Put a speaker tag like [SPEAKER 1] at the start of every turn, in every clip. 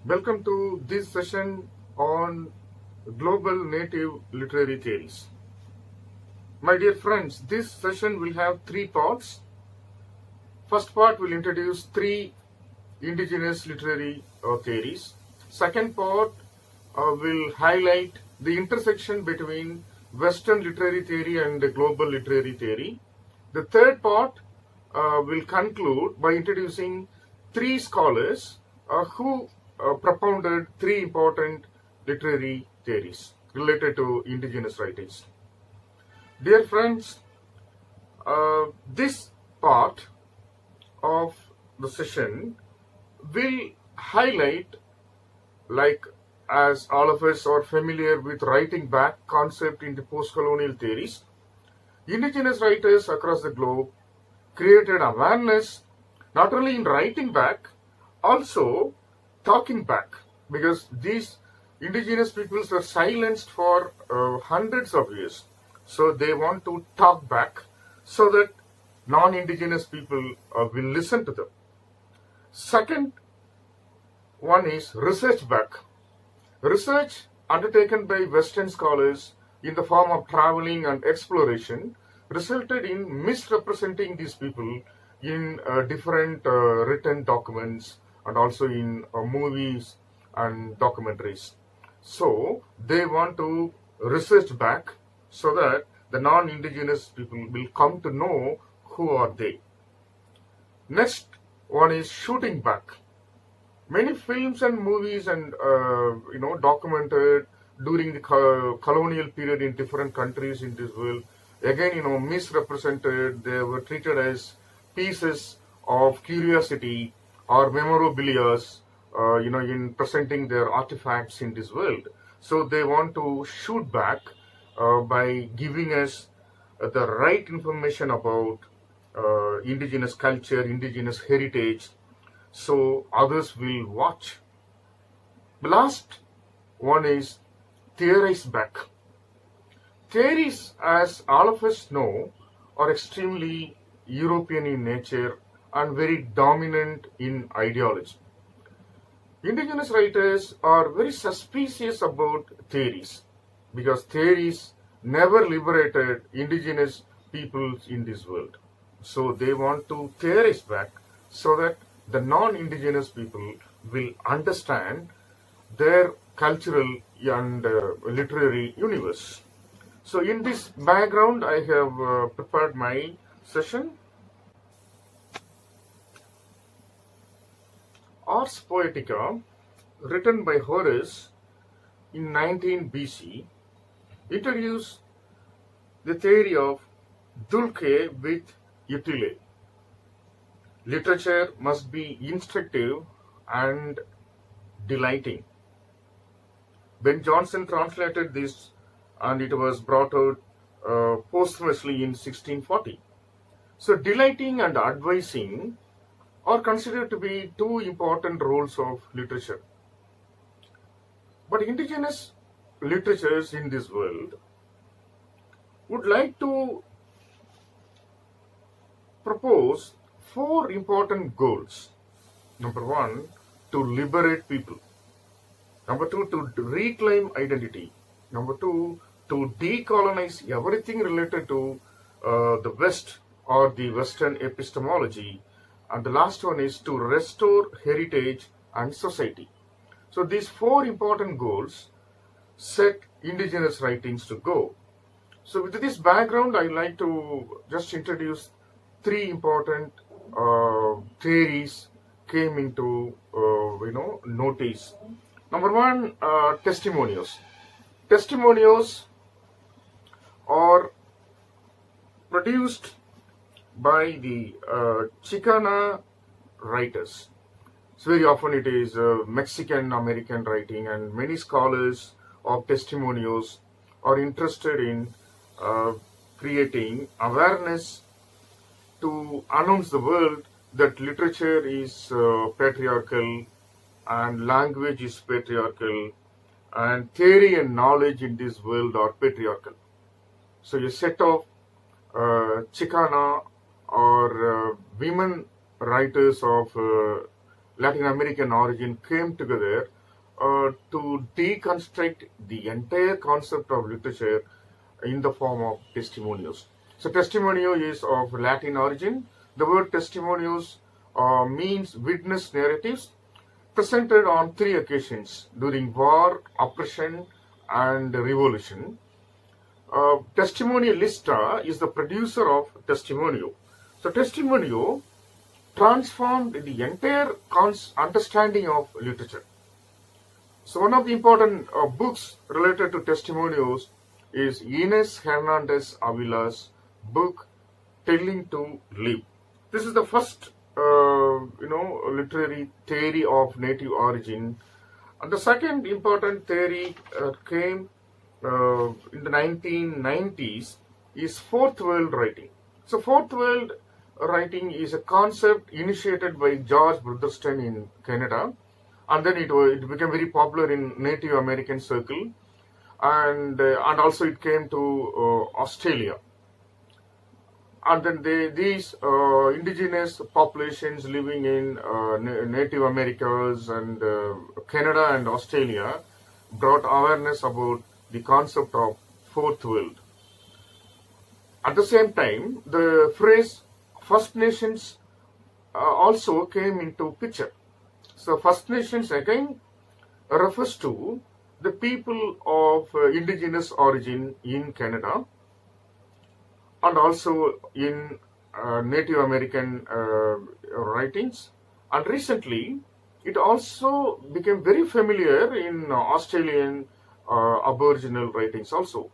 [SPEAKER 1] Welcome to this session on global native literary theories. My dear friends, this session will have three parts. First part will introduce three indigenous literary theories. Second part will highlight the intersection between Western literary theory and global literary theory. The third part will conclude by introducing three scholars who propounded three important literary theories related to indigenous writings. Dear friends, this part of the session will highlight, like as all of us are familiar with writing back concept in the post-colonial theories, indigenous writers across the globe created awareness not only in writing back, also talking back, because these indigenous peoples were silenced for hundreds of years. So they want to talk back so that non-indigenous people will listen to them. Second one is research back. Research undertaken by Western scholars in the form of traveling and exploration resulted in misrepresenting these people in different written documents and also in movies and documentaries. So they want to research back so that the non-indigenous people will come to know who are they. Next one is shooting back. Many films and movies and documented during the colonial period in different countries in this world, again misrepresented. They were treated as pieces of curiosity or memorabilia, in presenting their artifacts in this world. So they want to shoot back by giving us the right information about indigenous culture, indigenous heritage, so others will watch. The last one is theorize back. Theories, as all of us know, are extremely European in nature and very dominant in ideology. Indigenous writers are very suspicious about theories because theories never liberated indigenous peoples in this world. So they want to theorize back so that the non-indigenous people will understand their cultural and literary universe. So in this background, I have prepared my session. Ars Poetica, written by Horace in 19 BC, introduced the theory of dulce with utile. Literature must be instructive and delighting. Ben Jonson translated this, and it was brought out posthumously in 1640. So delighting and advising are considered to be two important roles of literature. But indigenous literatures in this world would like to propose four important goals. Number one, to liberate people. Number two, to reclaim identity. Number two, to decolonize everything related to the West or the Western epistemology. And the last one is to restore heritage and society. So these four important goals set indigenous writings to go. So with this background, I like to just introduce three important theories came into notice. Number one, testimonials. Testimonials are produced by the Chicana writers. So very often it is Mexican American writing, and many scholars of testimonials are interested in creating awareness to announce the world that literature is patriarchal and language is patriarchal and theory and knowledge in this world are patriarchal. So a set of Chicana or women writers of Latin American origin came together to deconstruct the entire concept of literature in the form of testimonials. So, testimonio is of Latin origin. The word testimonials means witness narratives presented on three occasions during war, oppression, and revolution. Testimonialista is the producer of Testimonio. So, Testimonio transformed the entire understanding of literature. So, one of the important books related to testimonials is Ines Hernandez Avila's book Telling to Live. This is the first, literary theory of native origin. And the second important theory came in the 1990s is fourth world writing. So, fourth world writing is a concept initiated by George Brotherston in Canada, and then it became very popular in Native American circle, and also it came to Australia. And then these indigenous populations living in Native Americas and Canada and Australia brought awareness about the concept of fourth world. At the same time, the phrase First Nations also came into picture. So First Nations again refers to the people of indigenous origin in Canada and also in Native American writings. And recently, it also became very familiar in Australian Aboriginal writings also.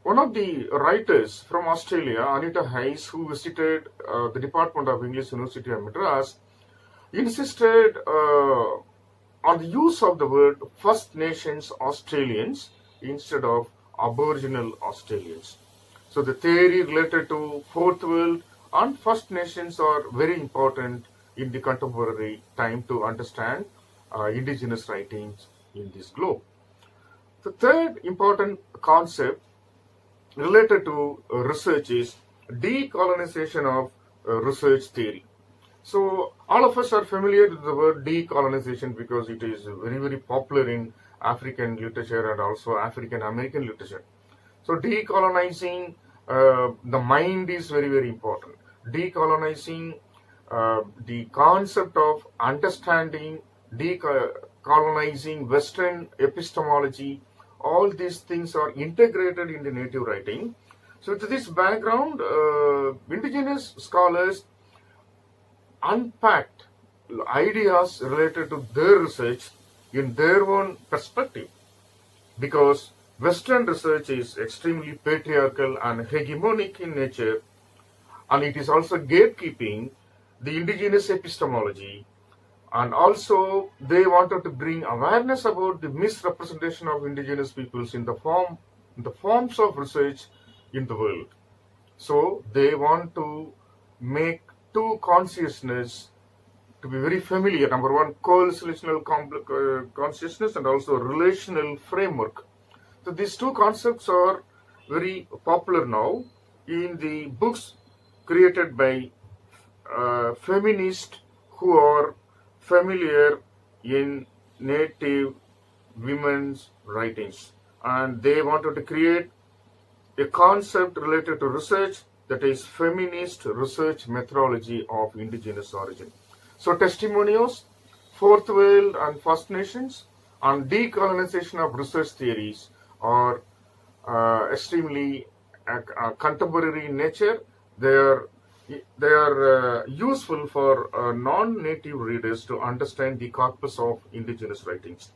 [SPEAKER 1] One of the writers from Australia, Anita Hayes, who visited the Department of English University of Madras, insisted on the use of the word First Nations Australians instead of Aboriginal Australians. So the theory related to Fourth World and First Nations are very important in the contemporary time to understand indigenous writings in this globe. The third important concept related to research is decolonization of research theory. So all of us are familiar with the word decolonization because it is very, very popular in African literature and also African American literature. So decolonizing the mind is very, very important. Decolonizing the concept of understanding, decolonizing Western epistemology, all these things are integrated in the native writing. So to this background, indigenous scholars unpacked ideas related to their research in their own perspective, because Western research is extremely patriarchal and hegemonic in nature, and it is also gatekeeping the indigenous epistemology, and also they wanted to bring awareness about the misrepresentation of indigenous peoples in the forms of research in the world. So they want to make two consciousness to be very familiar. Number one, co-relational consciousness and also relational framework. So these two concepts are very popular now in the books created by feminists who are familiar in native women's writings, and they wanted to create a concept related to research, that is feminist research methodology of indigenous origin. So testimonials, Fourth World and First Nations, and decolonization of research theories are extremely contemporary in nature. They are useful for non-native readers to understand the corpus of indigenous writings.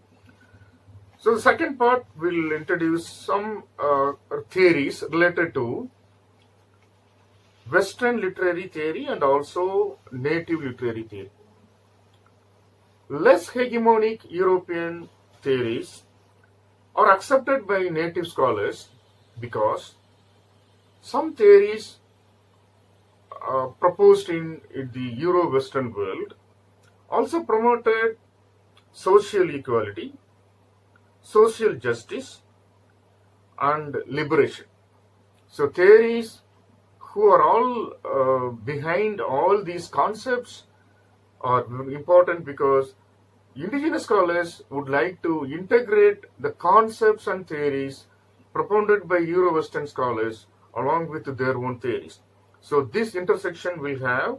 [SPEAKER 1] So the second part will introduce some theories related to Western literary theory and also native literary theory. Less hegemonic European theories are accepted by native scholars because some theories proposed in the Euro-Western world also promoted social equality, social justice, and liberation. So theories who are all behind all these concepts are important because indigenous scholars would like to integrate the concepts and theories propounded by Euro-Western scholars along with their own theories. So this intersection will have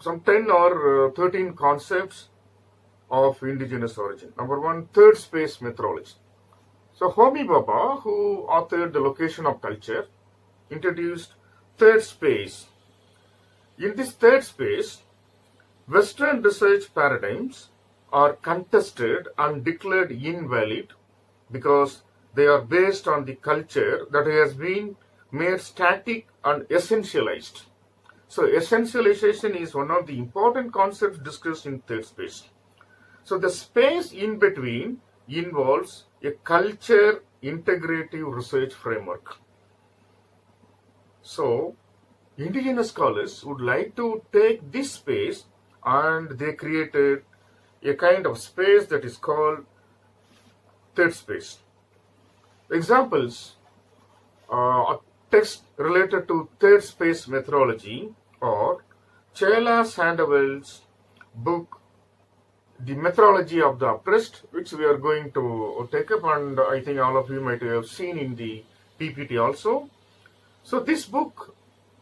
[SPEAKER 1] some 10 or 13 concepts of indigenous origin. Number one, third space methodology. So Homi Bhabha, who authored The Location of Culture, introduced third space. In this third space, Western research paradigms are contested and declared invalid because they are based on the culture that has been made static and essentialized. So essentialization is one of the important concepts discussed in third space. So the space in between involves a culture integrative research framework. So indigenous scholars would like to take this space and they created a kind of space that is called third space. Examples of text related to third space methodology are Chela Sandoval's book The Methodology of the Oppressed, which we are going to take up, and I think all of you might have seen in the PPT also. So this book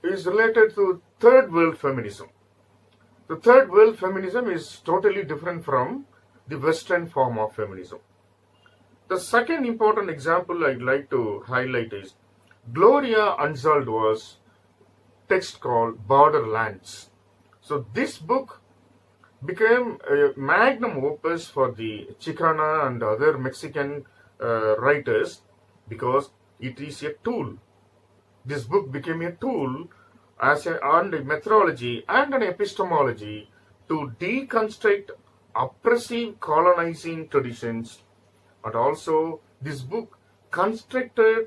[SPEAKER 1] is related to third world feminism. The third world feminism is totally different from the Western form of feminism. The second important example I'd like to highlight is Gloria Anzaldua's text called Borderlands. So this book became a magnum opus for the Chicana and other Mexican writers because it is a tool. This book became a tool and a methodology and an epistemology to deconstruct oppressive colonizing traditions, and also this book constructed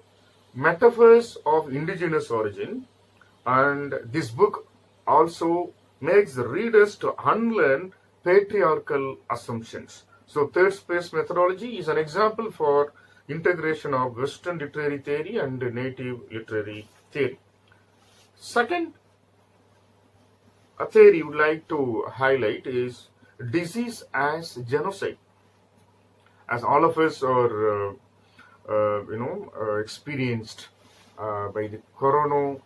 [SPEAKER 1] metaphors of indigenous origin, and this book also makes the readers to unlearn patriarchal assumptions. So third space methodology is an example for integration of Western literary theory and native literary theory. Second theory I would like to highlight is disease as genocide. As all of us are experienced by the corona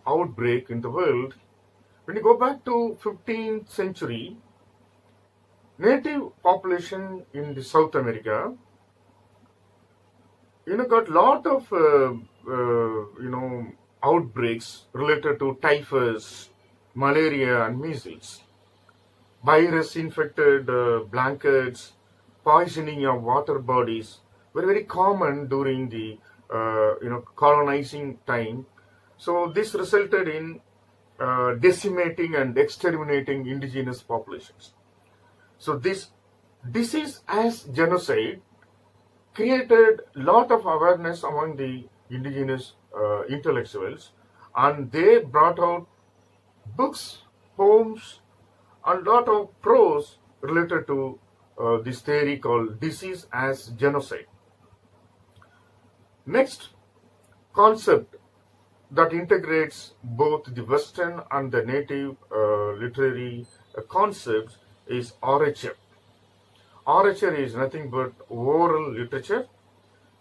[SPEAKER 1] outbreak in the world, when you go back to 15th century, native population in the South America, got lot of outbreaks related to typhus, malaria, and measles. Virus infected blankets, poisoning of water bodies were very common during the colonizing time. So this resulted in decimating and exterminating indigenous populations. So this disease as genocide created a lot of awareness among the indigenous intellectuals, and they brought out books, poems, and a lot of prose related to this theory called disease as genocide. Next concept that integrates both the Western and the native literary concepts is orature. Orature is nothing but oral literature.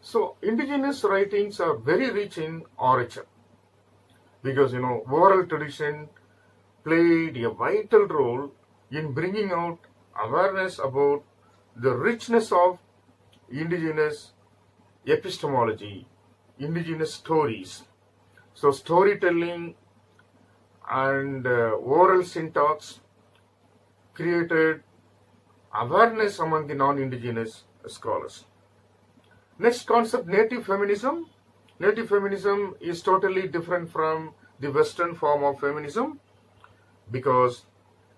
[SPEAKER 1] So indigenous writings are very rich in orature because oral tradition played a vital role in bringing out awareness about the richness of indigenous epistemology, indigenous stories. So storytelling and oral syntax created awareness among the non-indigenous scholars. Next concept, native feminism. Native feminism is totally different from the Western form of feminism because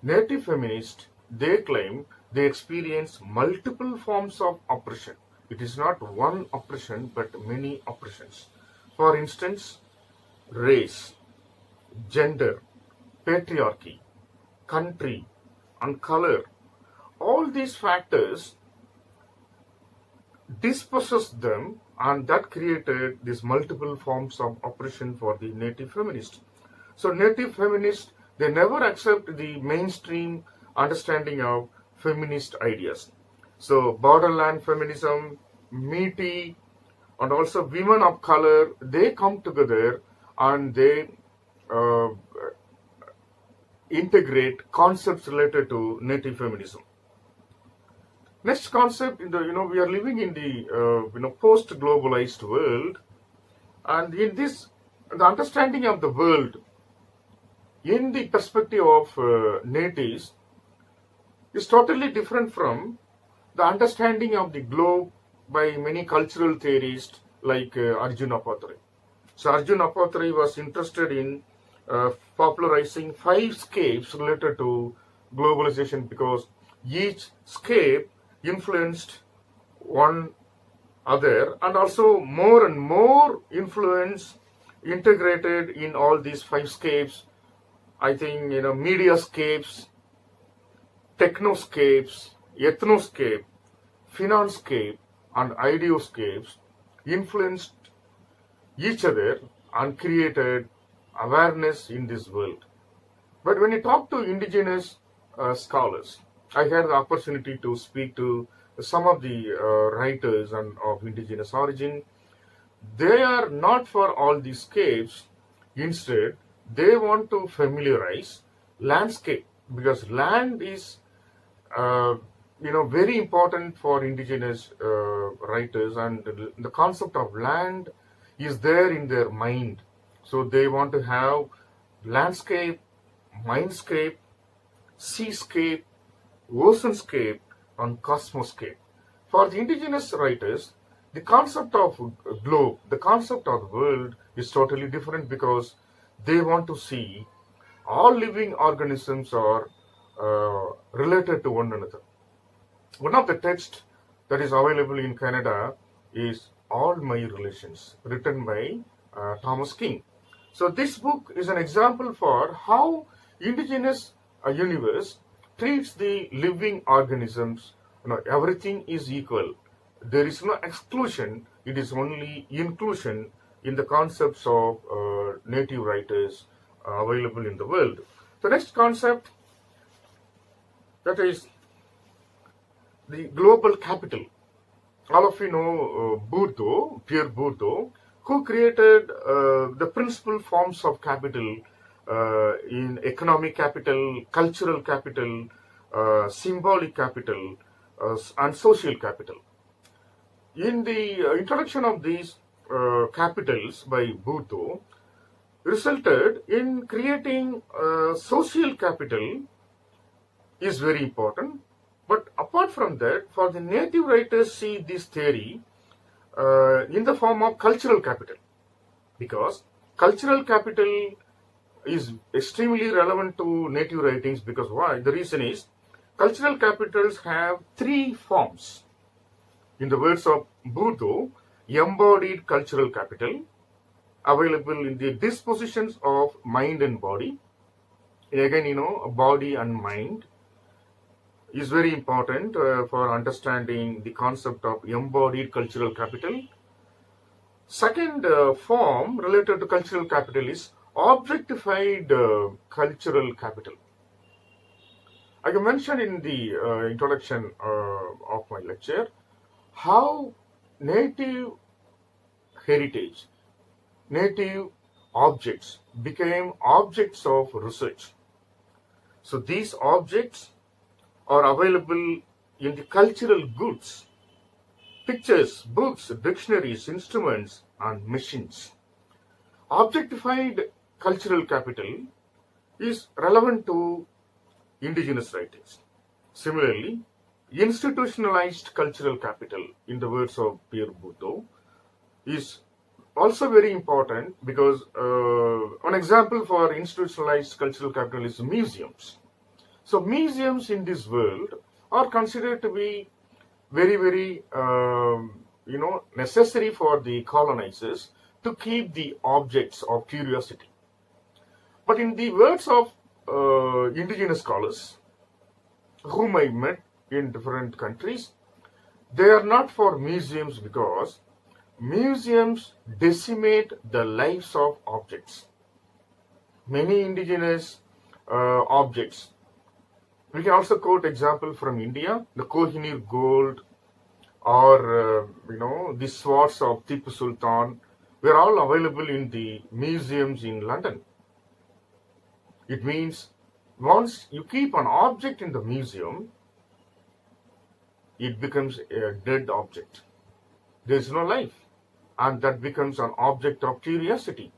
[SPEAKER 1] native feminists, they claim they experience multiple forms of oppression. It is not one oppression but many oppressions. For instance, race, gender, patriarchy, country, and color. All these factors dispossess them, and that created these multiple forms of oppression for the native feminists. So native feminists, they never accept the mainstream understanding of feminist ideas. So borderland feminism, meaty, and also women of color, they come together and they uh, integrate concepts related to native feminism. Next concept, in the we are living in the post-globalized world, and in this, the understanding of the world in the perspective of natives is totally different from the understanding of the globe by many cultural theorists like Arjun Apatry. So Arjun Apatry was interested in popularizing 5 scapes related to globalization because each scape influenced one other, and also more and more influence integrated in all these 5 scapes. I think mediascapes, technoscapes, ethnoscape, financescape, and ideoscapes influenced each other and created awareness in this world. But when you talk to indigenous scholars, I had the opportunity to speak to some of the writers and of indigenous origin. They are not for all these scapes. Instead, they want to familiarize landscape, because land is very important for indigenous writers, and the concept of land is there in their mind. So they want to have landscape, mindscape, seascape, oceanscape, and cosmoscape. For the indigenous writers, the concept of globe, the concept of the world is totally different, because they want to see all living organisms are related to one another. One of the texts that is available in Canada is All My Relations, written by Thomas King. So this book is an example for how indigenous universe treats the living organisms. Everything is equal. There is no exclusion. It is only inclusion in the concepts of native writers available in the world. The next concept, that is the global capital. All of you know Pierre Bourdieu, who created the principal forms of capital in economic capital, cultural capital, symbolic capital, and social capital. In the introduction of these capitals by Bourdieu, resulted in creating social capital is very important. But apart from that, for the native writers see this theory in the form of cultural capital, because cultural capital is extremely relevant to native writings. Because why? The reason is cultural capitals have 3 forms. In the words of Bourdieu, embodied cultural capital, available in the dispositions of mind and body. And again, body and mind is very important for understanding the concept of embodied cultural capital. Second form related to cultural capital is objectified cultural capital. I can mention in the introduction of my lecture how native heritage, native objects became objects of research. So these objects are available in the cultural goods, pictures, books, dictionaries, instruments, and machines. Objectified cultural capital is relevant to indigenous writings. Similarly, institutionalized cultural capital, in the words of Pierre Bourdieu, is also very important, because one example for institutionalized cultural capital is museums. So museums in this world are considered to be very, very, necessary for the colonizers to keep the objects of curiosity. But in the words of indigenous scholars whom I met in different countries, they are not for museums, because museums decimate the lives of objects. Many indigenous objects, We can also quote example from India, the Kohinoor gold, or the swords of Tipu Sultan were all available in the museums in London. It means once you keep an object in the museum, it becomes a dead object. There is no life, and that becomes an object of curiosity.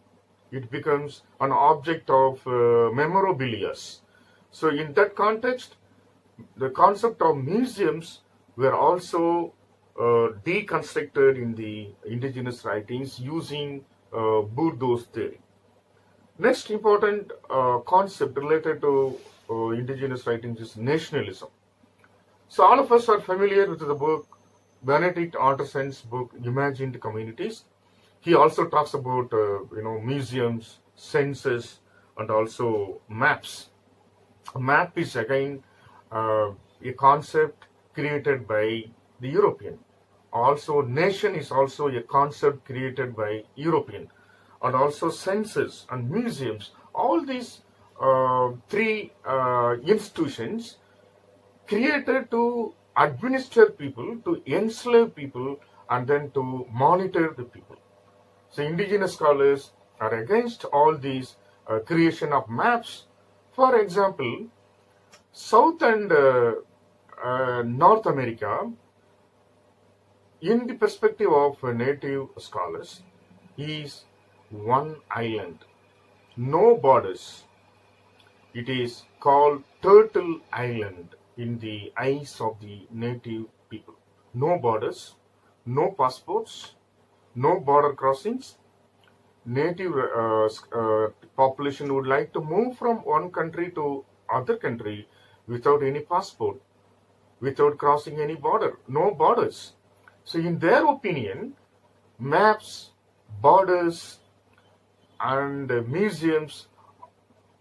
[SPEAKER 1] It becomes an object of memorabilia. So in that context, the concept of museums were also deconstructed in the indigenous writings using Bourdieu's theory. Next important concept related to indigenous writings is nationalism. So all of us are familiar with the book, Benedict Anderson's book, Imagined Communities. He also talks about museums, census, and also maps. A map is again a concept created by the European. Also, nation is also a concept created by European, and also census and museums. All these three institutions created to administer people, to enslave people, and then to monitor the people. So indigenous scholars are against all these creation of maps. For example, South and North America, in the perspective of native scholars, is one island, no borders. It is called Turtle Island in the eyes of the native people. No borders, no passports, no border crossings. Native population would like to move from one country to other country without any passport, without crossing any border, no borders. So in their opinion, maps, borders, and museums,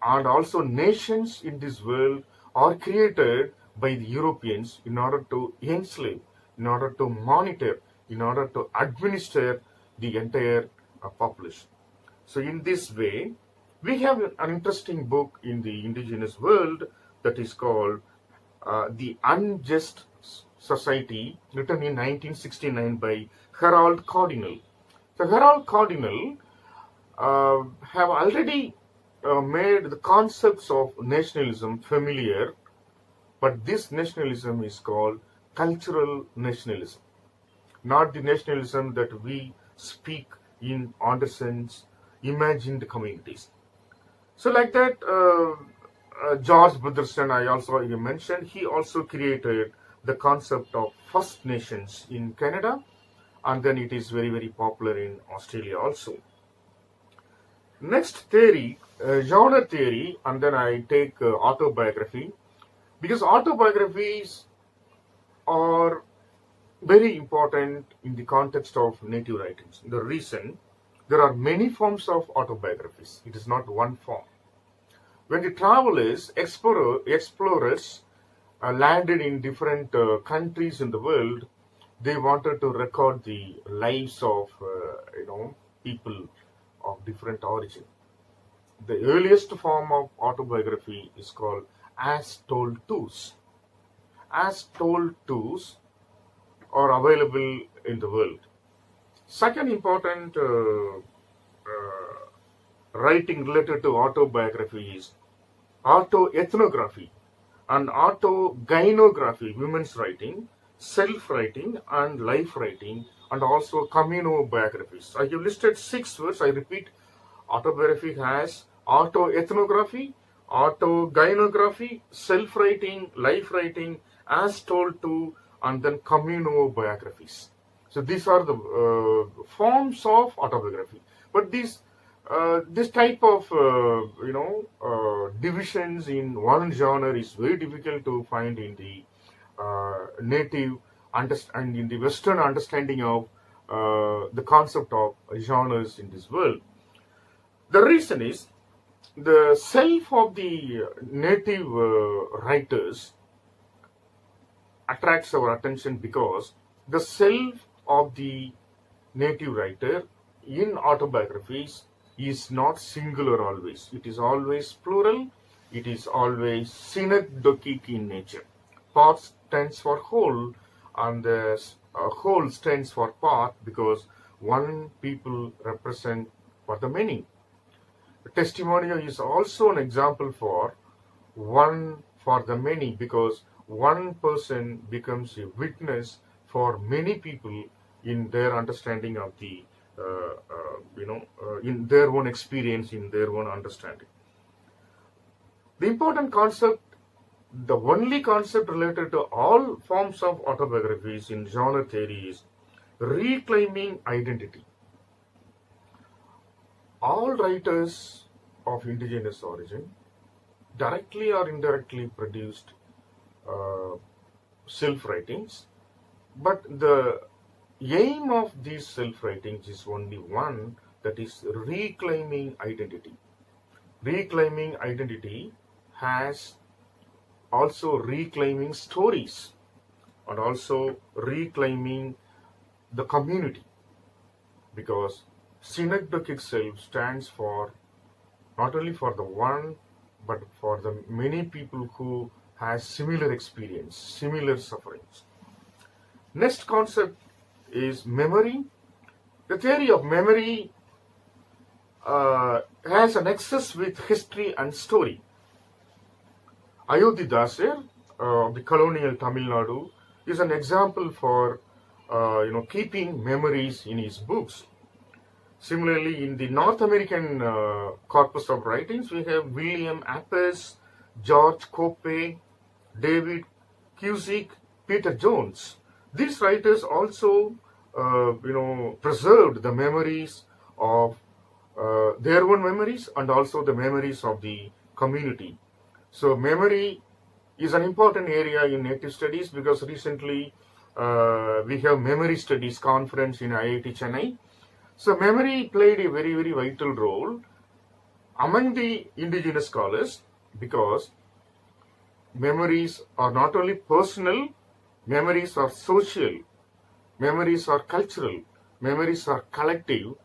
[SPEAKER 1] and also nations in this world are created by the Europeans in order to enslave, in order to monitor, in order to administer the entire population. So in this way, we have an interesting book in the indigenous world that is called The Unjust Society, written in 1969 by Harold Cardinal. So Harold Cardinal have already made the concepts of nationalism familiar, but this nationalism is called cultural nationalism, not the nationalism that we speak in Anderson's imagined communities. So like that, George Butherson, you mentioned, he also created the concept of First Nations in Canada, and then it is very, very popular in Australia also. Next theory, genre theory, and then I take autobiography, because autobiographies are very important in the context of native writings. The reason, there are many forms of autobiographies. It is not one form. When the travelers, explorers landed in different countries in the world, they wanted to record the lives of people of different origin. The earliest form of autobiography is called as told tours. As told tours are available in the world. Second important writing related to autobiography is autoethnography and autogynography, women's writing, self-writing and life writing, and also communobiographies. I have listed 6 words. I repeat, autobiography has autoethnography, autogynography, self-writing, life writing, as told to, and then communobiographies. So these are the forms of autobiography. But this type of divisions in one genre is very difficult to find in the native and in the Western understanding of the concept of genres in this world. The reason is the self of the native writers attracts our attention because the self of the native writer in autobiographies is not singular always. It is always plural, it is always synecdochic in nature. Part stands for whole, and the whole stands for part because one people represent for the many. Testimonial is also an example for one for the many because one person becomes a witness for many people in their understanding of the in their own experience, in their own understanding. The important concept, the only concept related to all forms of autobiographies in genre theory is reclaiming identity. All writers of indigenous origin directly or indirectly produced self-writings, but the aim of these self-writings is only one, that is reclaiming identity. Reclaiming identity has also reclaiming stories and also reclaiming the community, because synecdochic self stands for not only for the one but for the many people who has similar experience, similar sufferings. Next concept is memory. The theory of memory has a nexus with history and story. Ayodhidasar of the colonial Tamil Nadu is an example for keeping memories in his books. Similarly, in the North American corpus of writings, we have William Appice, George Cope, David Cusick, Peter Jones. These writers also, preserved the memories of their own memories and also the memories of the community. So, memory is an important area in native studies because recently we have memory studies conference in IIT Chennai. So, memory played a very, very vital role among the indigenous scholars because memories are not only personal, memories are social, memories are cultural, memories are collective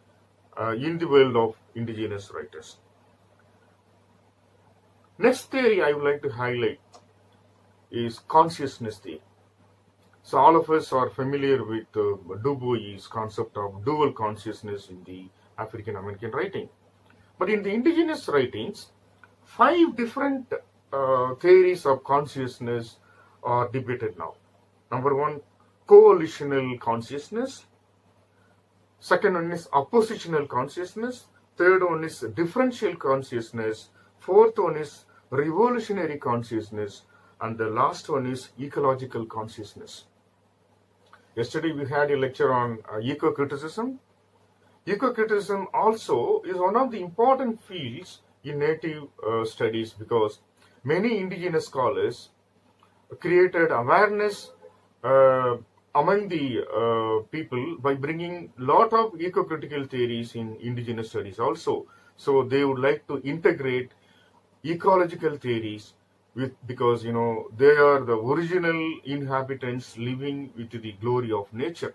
[SPEAKER 1] in the world of indigenous writers. Next theory I would like to highlight is consciousness theory. So all of us are familiar with Du Bois' concept of dual consciousness in the African American writing. But in the indigenous writings, 5 different theories of consciousness are debated now. Number 1, coalitional consciousness. Second one is oppositional consciousness. Third one is differential consciousness. Fourth one is revolutionary consciousness. And the last one is ecological consciousness. Yesterday we had a lecture on eco-criticism. Eco-criticism also is one of the important fields in native studies because many indigenous scholars created awareness among the people by bringing lot of eco-critical theories in indigenous studies also. So they would like to integrate ecological theories because they are the original inhabitants living with the glory of nature.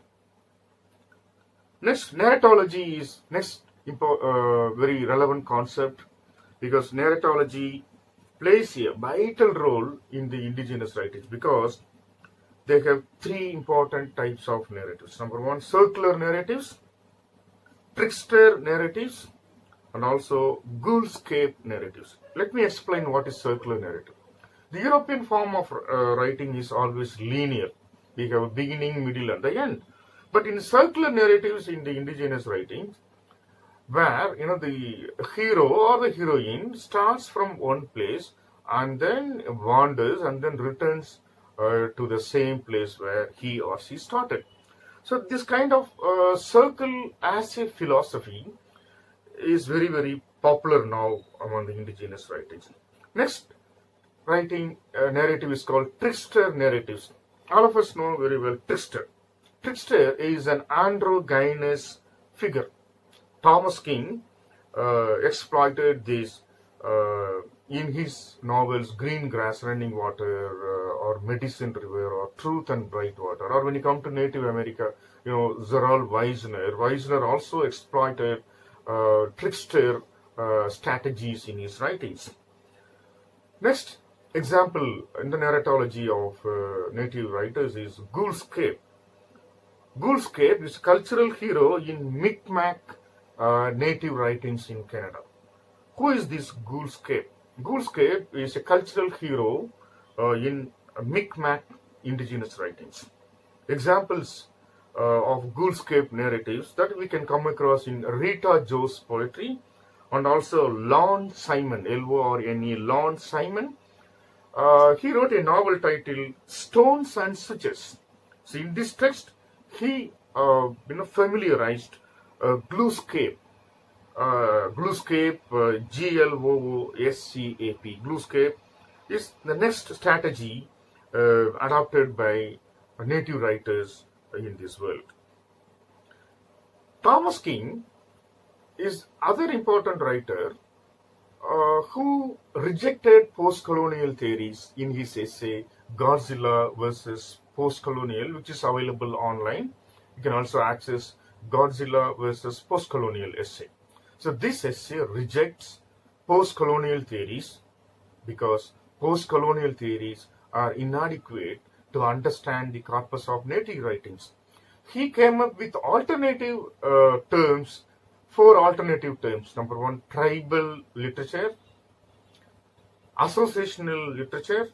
[SPEAKER 1] Next, narratology is next very relevant concept because narratology plays a vital role in the indigenous writings because they have 3 important types of narratives. Number 1, circular narratives, trickster narratives, and also ghoulscape narratives. Let me explain what is circular narrative. The European form of writing is always linear. We have a beginning, middle, and the end. But in circular narratives in the indigenous writings, where the hero or the heroine starts from one place and then wanders and then returns to the same place where he or she started. So this kind of circle as a philosophy is very, very popular now among the indigenous writings. Next writing narrative is called trickster narratives. All of us know very well trickster. Trickster is an androgynous figure. Thomas King exploited this in his novels Green Grass, Running Water, or Medicine River, or Truth and Bright Water. Or when you come to Native America, Zerald Weisner also exploited trickster strategies in his writings. Next example in the narratology of native writers is Ghoulscape. Ghoulscape is a cultural hero in Micmac native writings in Canada. Who is this Ghoulscape? Ghoulscape is a cultural hero in Micmac indigenous writings. Examples of Ghoulscape narratives that we can come across in Rita Joe's poetry, and also Lorne Simon, Lorne, Lorne Simon. He wrote a novel titled Stones and Switches. So in this text, he familiarized Gluescape. Gluescape, Glooscap. Gluescape is the next strategy adopted by native writers in this world. Thomas King is other important writer who rejected post-colonial theories in his essay Godzilla versus Post-Colonial, which is available online. You can also access Godzilla versus Post-Colonial essay. So this essay rejects post-colonial theories because post-colonial theories are inadequate to understand the corpus of native writings. He came up with alternative terms, 4 alternative terms. Number 1, tribal literature, associational literature,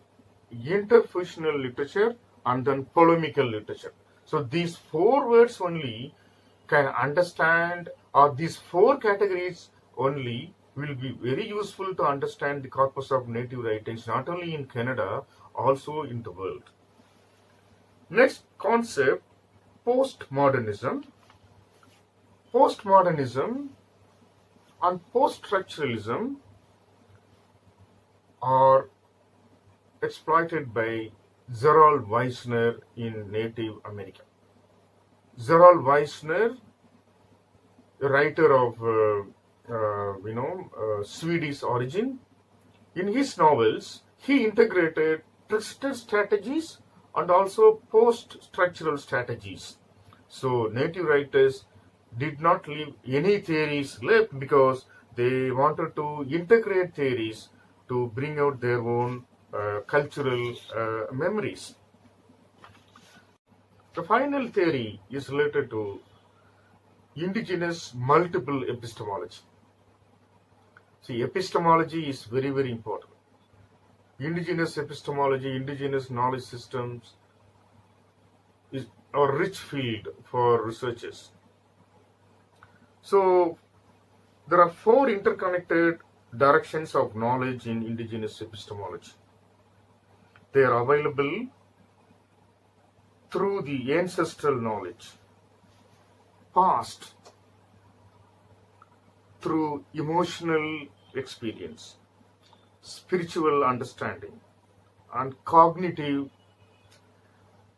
[SPEAKER 1] interfusional literature, and then polemical literature. So these 4 words only can understand, or these 4 categories only will be very useful to understand the corpus of native writings, not only in Canada, also in the world. Next concept, postmodernism. Postmodernism and post-structuralism are exploited by Gerald Weissner in Native America. Gerald Weissner, a writer of Swedish origin, in his novels he integrated twisted strategies and also post-structural strategies. So native writers did not leave any theories left because they wanted to integrate theories to bring out their own cultural memories. The final theory is related to Indigenous Multiple epistemology. See, epistemology is very, very important. Indigenous epistemology, indigenous knowledge systems is a rich field for researchers. So, there are 4 interconnected directions of knowledge in indigenous epistemology. They are available through the ancestral knowledge, passed through emotional experience, spiritual understanding, and cognitive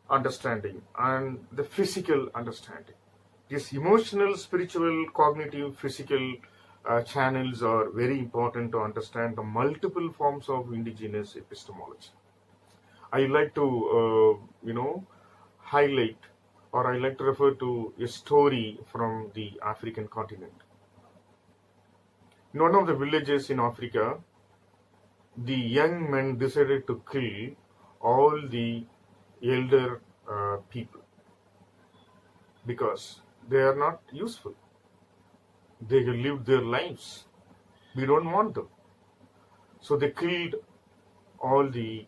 [SPEAKER 1] understanding, and the physical understanding. These emotional, spiritual, cognitive, physical channels are very important to understand the multiple forms of indigenous epistemology. I like to, highlight, or I like to refer to a story from the African continent. In one of the villages in Africa, the young men decided to kill all the elder people because they are not useful. They have lived their lives. We don't want them. So they killed all the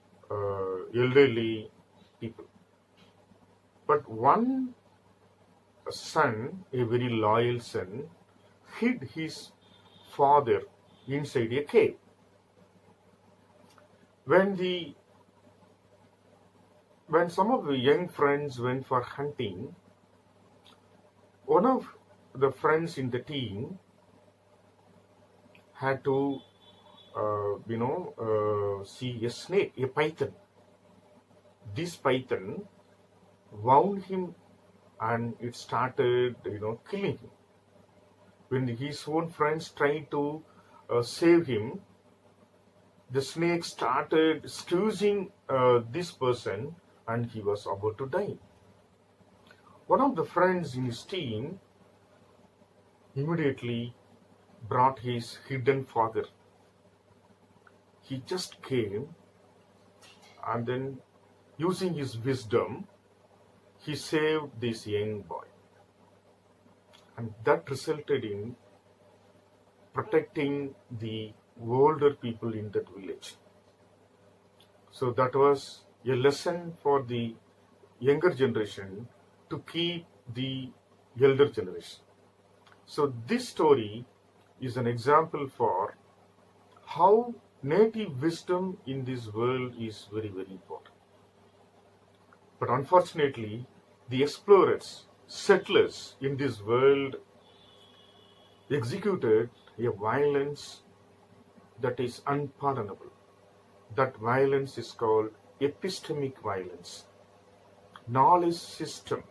[SPEAKER 1] elderly people. But one son, a very loyal son, hid his father inside a cave. When some of the young friends went for hunting, one of the friends in the team had to see a snake, a python. This python wound him and it started killing him. When his own friends tried to save him, the snake started squeezing this person and he was about to die. One of the friends in his team immediately brought his hidden father. he just came, and then using his wisdom, he saved this young boy. And that resulted in protecting the older people in that village. So that was a lesson for the younger generation to keep the elder generation. So this story is an example for how native wisdom in this world is very, very important. But unfortunately, the explorers, settlers in this world executed a violence that is unpardonable. That violence is called epistemic violence. Knowledge system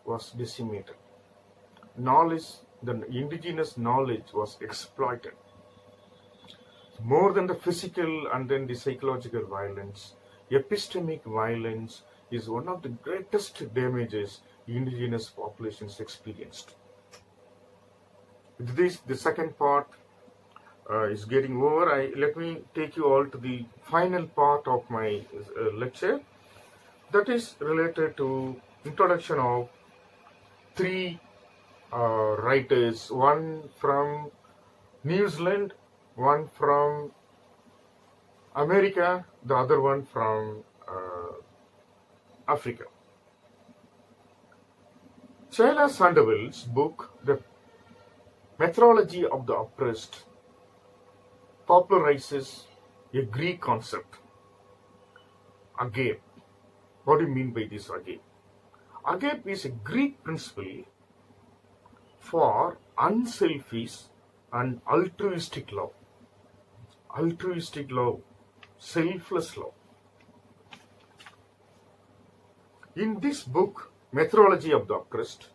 [SPEAKER 1] was decimated. Knowledge, the indigenous knowledge was exploited. More than the physical and then the psychological violence, epistemic violence is one of the greatest damages indigenous populations experienced. With this, the second part is getting over. Let me take you all to the final part of my lecture, that is related to introduction of three writers, one from New Zealand, one from America, the other one from Africa. Sheila Sandoval's book, The Methodology of the Oppressed, popularizes a Greek concept, agape. What do you mean by this agape? Agape is a Greek principle for unselfish and altruistic love. Altruistic love, selfless love. In this book, Methodology of the Oppressed,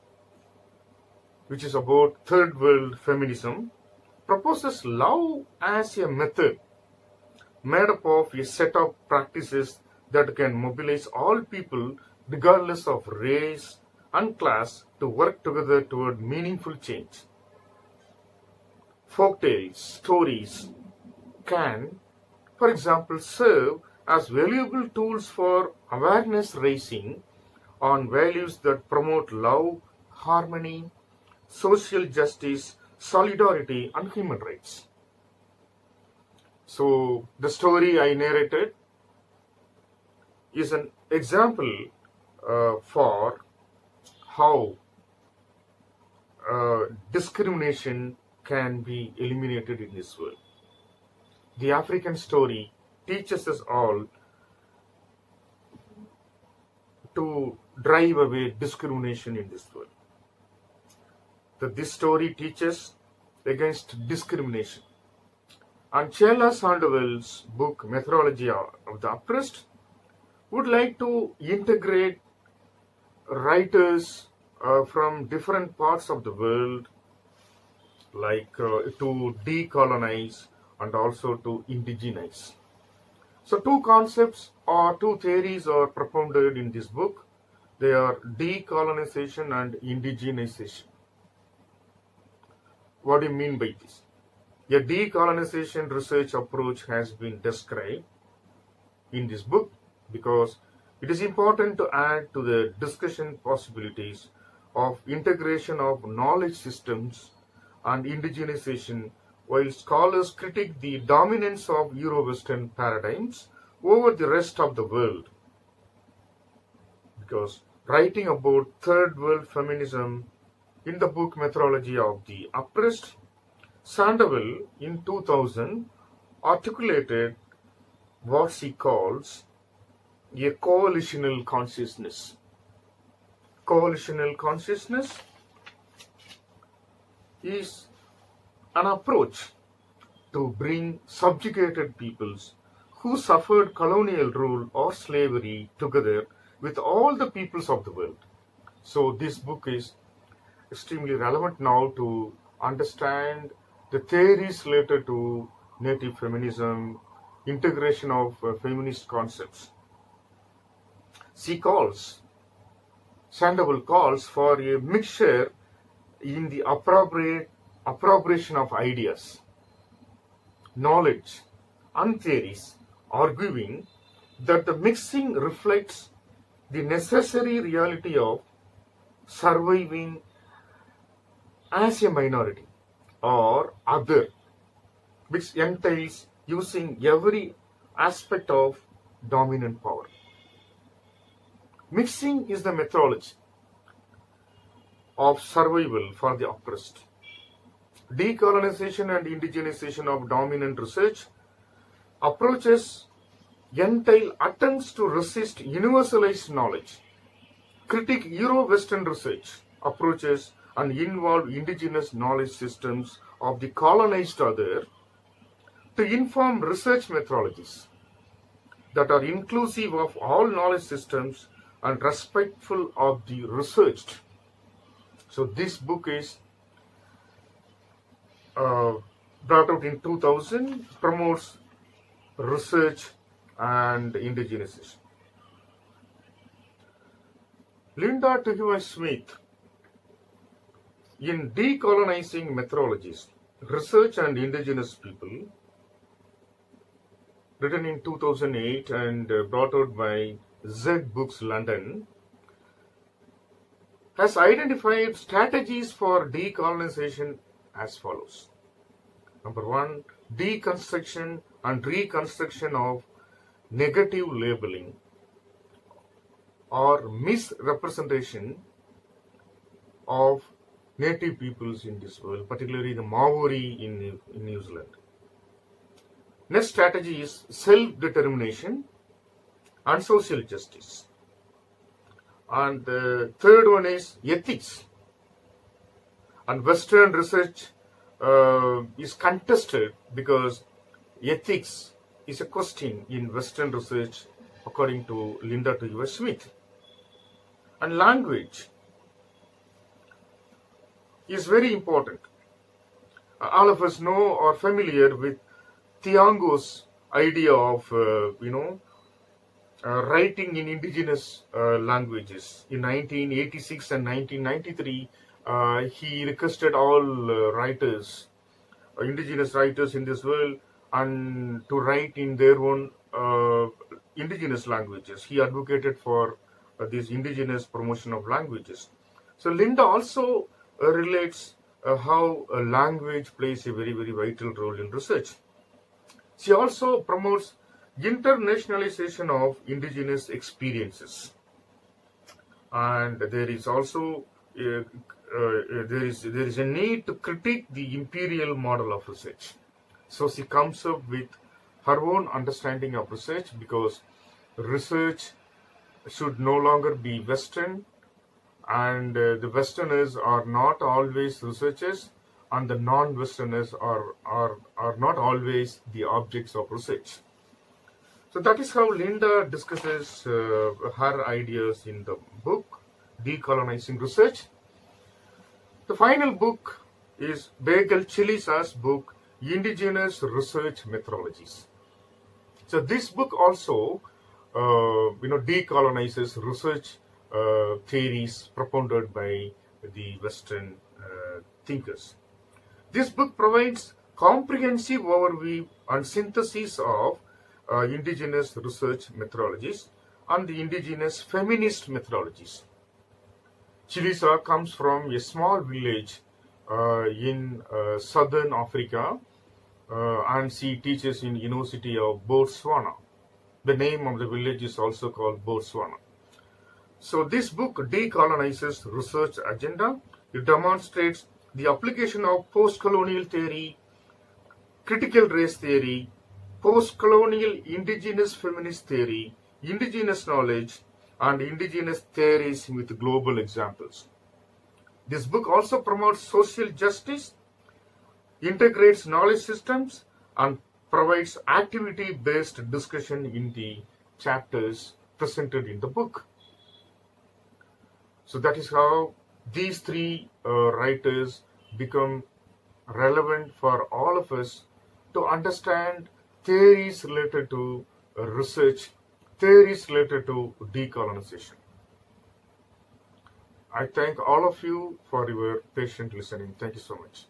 [SPEAKER 1] which is about third world feminism, proposes love as a method made up of a set of practices that can mobilize all people regardless of race and class to work together toward meaningful change. Folktales, stories can, for example, serve as valuable tools for awareness raising on values that promote love, harmony, social justice, solidarity, and human rights. So the story I narrated is an example for how discrimination can be eliminated in this world. The African story teaches us all to drive away discrimination in this world. That this story teaches against discrimination. And Sheila Sandoval's book, Methodology of the Oppressed, would like to integrate writers from different parts of the world, like to decolonize and also to indigenize. So two concepts or two theories are propounded in this book. They are decolonization and indigenization. What do you mean by this? A decolonization research approach has been described in this book because it is important to add to the discussion possibilities of integration of knowledge systems and indigenization, while scholars critique the dominance of Euro-Western paradigms over the rest of the world. Because writing about third world feminism in the book Methodology of the Oppressed, Sandoval in 2000 articulated what she calls a coalitional consciousness. Coalitional consciousness is an approach to bring subjugated peoples who suffered colonial rule or slavery together with all the peoples of the world. So this book is extremely relevant now to understand the theories related to native feminism, integration of feminist concepts. Sandoval calls for a mixture in the appropriation of ideas, knowledge, and theories, arguing that the mixing reflects the necessary reality of surviving as a minority or other, which entails using every aspect of dominant power. Mixing is the methodology of survival for the oppressed. Decolonization and indigenization of dominant research approaches entail attempts to resist universalized knowledge, critique Euro-Western research approaches, and involve indigenous knowledge systems of the colonized other to inform research methodologies that are inclusive of all knowledge systems and respectful of the researched. So this book is brought out in 2000, promotes research and indigenization. Linda Smith, in Decolonizing Methodologies, Research and Indigenous People, written in 2008 and brought out by Z Books London, has identified strategies for decolonization as follows. Number one, deconstruction and reconstruction of negative labeling or misrepresentation of native peoples in this world, particularly the Maori in New Zealand. Next strategy is self-determination and social justice. And the third one is ethics. And Western research is contested because ethics is a question in Western research, according to Linda Smith. And language is very important. All of us know or familiar with Thiong'o's idea of writing in indigenous languages. In 1986 and 1993, he requested all writers, indigenous writers in this world, and to write in their own indigenous languages. He advocated for this indigenous promotion of languages. So Linda also relates how language plays a very, very vital role in research. She also promotes internationalization of indigenous experiences, and there is also there is a need to critique the imperial model of research. So she comes up with her own understanding of research, because research should no longer be Western, and the Westerners are not always researchers, and the non-Westerners are not always the objects of research. So that is how Linda discusses her ideas in the book, Decolonizing Research. The final book is Bagel Chilisa's book, Indigenous Research Methodologies. So this book also decolonizes research theories propounded by the Western thinkers. This book provides comprehensive overview and synthesis of indigenous research methodologies and the indigenous feminist methodologies. Chilisa comes from a small village in southern Africa, and she teaches in University of Botswana. The name of the village is also called Botswana. So this book decolonizes research agenda. It demonstrates the application of post-colonial theory, critical race theory, post-colonial indigenous feminist theory, indigenous knowledge, and indigenous theories with global examples. This book also promotes social justice, integrates knowledge systems, and provides activity-based discussion in the chapters presented in the book. So that is how these three writers become relevant for all of us to understand theories related to research, theories related to decolonization. I thank all of you for your patient listening. Thank you so much.